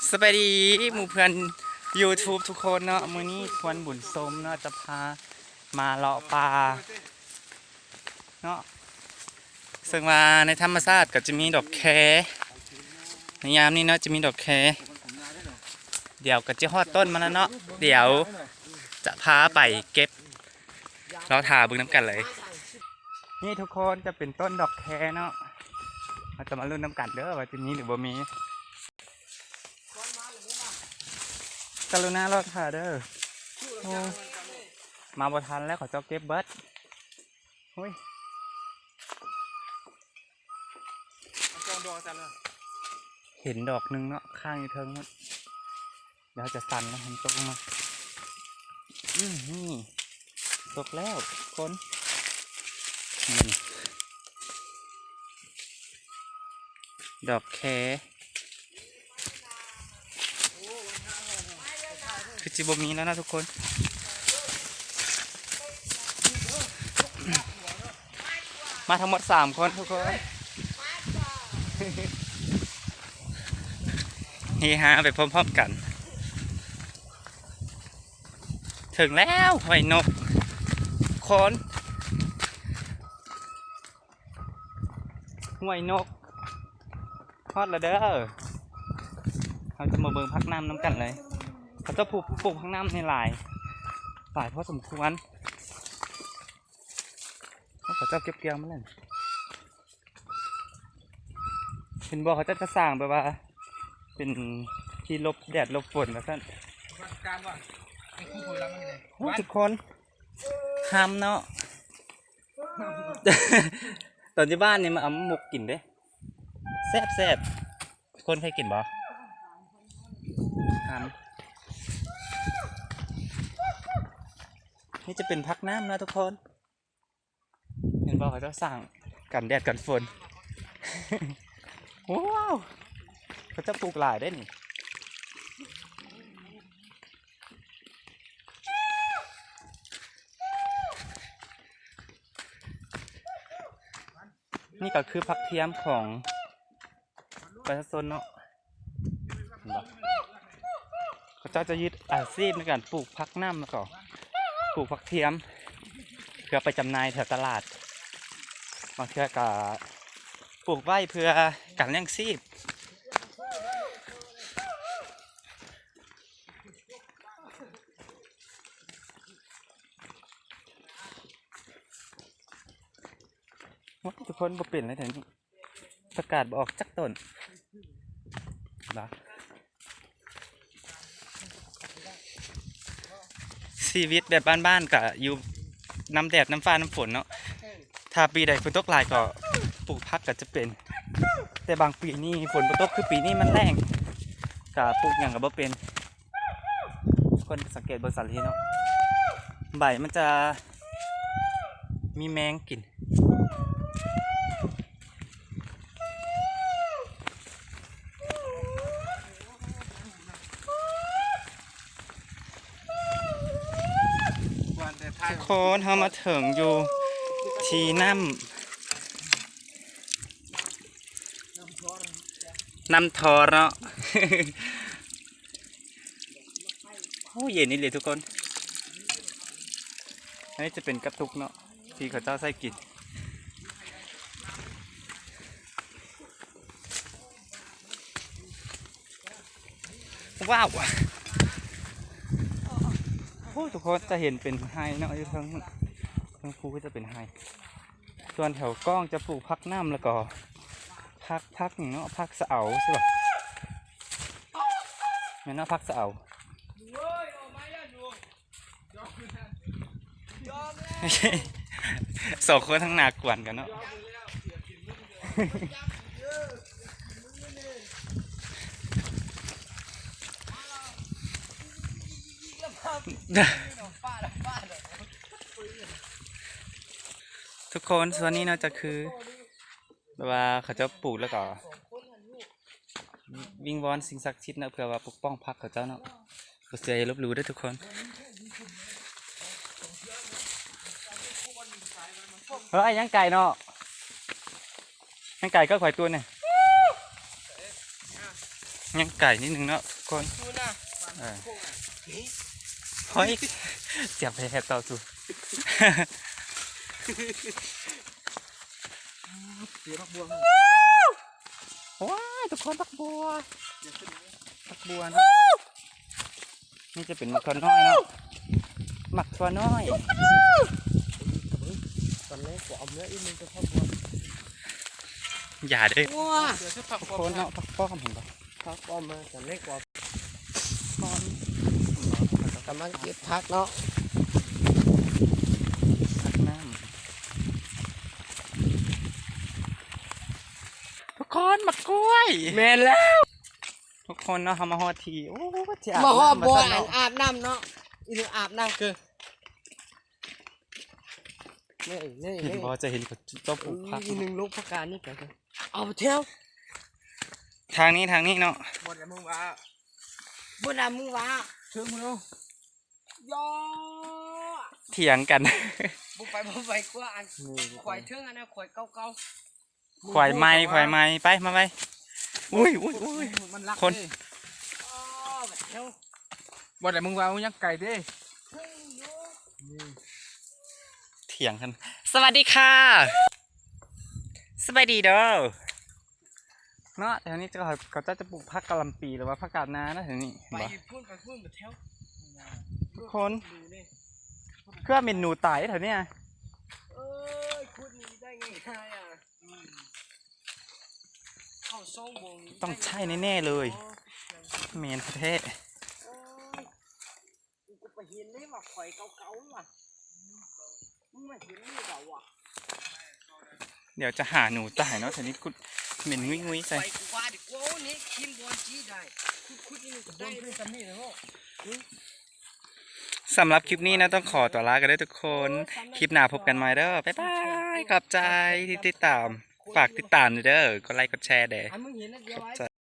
สวัสดีหมู่เพื่อน YouTube ทุกคนเนาะมื้อนี้ควรบุญสมเนาะจะพามาเลาะป่าเนาะซึ่งว่าในธรรมชาติก็จะมีดอกแคในยามนี้เนาะจะมีดอกแคเดี๋ยวก็จะฮอดต้นมาแล้วเนาะเดี๋ยวจะพาไปเก็บเราถ่าบึงน้ำกันเลยนี่ทุกคนจะเป็นต้นดอกแคเนาะเราจะมาลุ้นน้ำกันเด้อว่าจะมีหรือบ่มีกรุณารอถ่าเด้อมาบ่ทันแล้วขอเจ้าเก็บเบิดเห็นดอกหนึ่งเนาะข้างอยู่เทิงนั่นเดี๋ยวจะสั่นแล้วเห็นตกลงมานี่ตกแล้วคนนี่ดอกแคคือจิบมีแล้วนะทุกคนมาทั้งหมด3 คนทุกคนเฮฮาไปพร้อมๆกันถึงแล้วหอยนกคนหอยนกฮอดแล้วเด้อเราจะมาเบิ่งพักน้ำกันเลยเขาจะปลูกพักน้ำในหลายพอสมควรเขาจะเก็บเกี่ยวมาเลยเห็นบอกเขาจะสร้างแบบว่าเป็นที่ลบแดดลบฝนแล้วท่านทุกคนทำเนาะตอนที่บ้านนี่มาเอาหมกกินเด้แซ่บคนเคยกินบ่ทำนี่จะเป็นพักน้ำนะทุกคนเห็นบอกเขาจะสั่งกันแดดกันฝนว้าวเขาจะปลูกหลายได้นี่ก็คือผักเทียมของประชาชนเนาะเขาจะยึดอาชีพในการปลูกผักน้ำแล้วก็ปลูกผักเทียมเพื่อไปจำหน่ายแถวตลาดบางเทื่อก็ปลูกไว้เพื่อการเลี้ยงชีพทุกคนบ่เป็นอะไรแถวนี้ประกาศบอกจักต้นชีวิตแบบบ้านๆก็อยู่น้ำแดดน้ำฟ้าน้ำฝนเนาะถ้าปีใดฝนตกหลายก็ปลูกผักก็จะเป็นแต่บางปีนี่ฝนบ่ตกคือปีนี้มันแรงก็ปลูกอย่างก็บ่เป็นคนสังเกตบนสาลีเนาะใบมันจะมีแมงกินทุกคนเขามาถึงอยู่ที่น้ำทอเนาะ โอ้เย็นนี่เลยทุกคนอันนี้จะเป็นกระตุกเนาะที่เขาเจ้าใส่กินว้าวโอ้ทุกคนจะเห็นเป็นไฮเนาะอยู่ทั้งภูก็จะเป็นไฮส่วนแถวกล้องจะปลูกพักน้ำแล้วก็พักเนาะพักสะเอาใช่ป่ะเนี่ยเนาะพักสะเอาไม่ใช่2 คนทั้งหนักกวนกันเนาะทุกคนส่วนนี้เนาะจะคือแบบว่าเขาจะปลูกแล้วก็วิงวอนสิ่งศักดิ์สิทธิ์นะเพื่อว่าปกป้องพักเขาเจ้าเนาะบ่เสียลบหลู่ด้วยทุกคนยังไก่เนาะยังไก่ก็ข่อยตัวเนี่ย ยังไก่นิดนึงเนาะทุกคน ดูนะ เออเฮ้ยเสียบไปแค่ต่อสู้ เสียผักบัว ว้ายทุกคนปักบัวปักบัวเนาะนี่จะเป็นหมักถั่วน้อยเนาะหมักถั่วน้อย ตอนแรกกูเอาเนื้ออีกนึงจะผักบัว อย่าเด้อ ว้าเดี๋ยวจะผัก ทุก บัว คนเนาะปักป้อมเห็นปะ ผักบัวมาตอนแรกกู ป้อม กำลังเก็บผักเนาะ ผักน้ำทุกคนหมักกล้วย แม่นแล้ว ทุกคนเนาะทำมาฮอดทีโอ้เจ้า มาหอบบัว เนาะ อาบน้ำเนาะอีนึงอาบน้ำคือนี่ เห็นบอจะเห็นกับเจ้าปลูกผัก อีนึงลูกผักกาดนี่กันเอาไปเที่ยว ทางนี้เนาะ บนอะไรมึงวะบนอะไรมึงวะเชิญมึงเอาย่อ เถียงกัน บุไปกว่าอันควายเทิงอันนั้นควายเก่า ควายไม้ไปมาไปอุ้ย มันรัก คน อ๋อแบบเที่ยว บ่ได้มึงว่ามึงยังไก่เด้ เถียงกันสวัสดีค่ะสบายดีเด้อเนาะแถวนี้เขาจะปลูกผักกะหล่ำปีหรือว่าผักกาดนานะแถวนี้ ไป เห็นปะ พูดแบบเที่ยว ทุกคน ดูนี่ เพื่อเมนูตายแถวเนี้ย เอ้ยพูดนี้ได้ไงอ่ะเข้าซ่องวง ต้องใช่แน่ๆเลยเมนแท้ กูไปเห็นได้ว่าควายเก่าๆว่ะมึงไม่เห็นนี่เปล่าวะ เดี๋ยวจะหาหนูตายเนาะแถวนี้กุดเหม็นงุ้ยใส่ ไปกูว่าดิกูเอานี่คิมบอลจีได้คุดนี่ก็ได้ด้วยกันนี่นะโห สำหรับคลิปนี้นะต้องขอตัวลากันด้วยทุกคน คลิปหน้าพบกันใหม่เด้อบ๊ายบายขอบใจที่ติดตามฝากติดตามเด้อกดไลค์กดแชร์เด้อ มึงเห็นนะเดี๋ยวไว้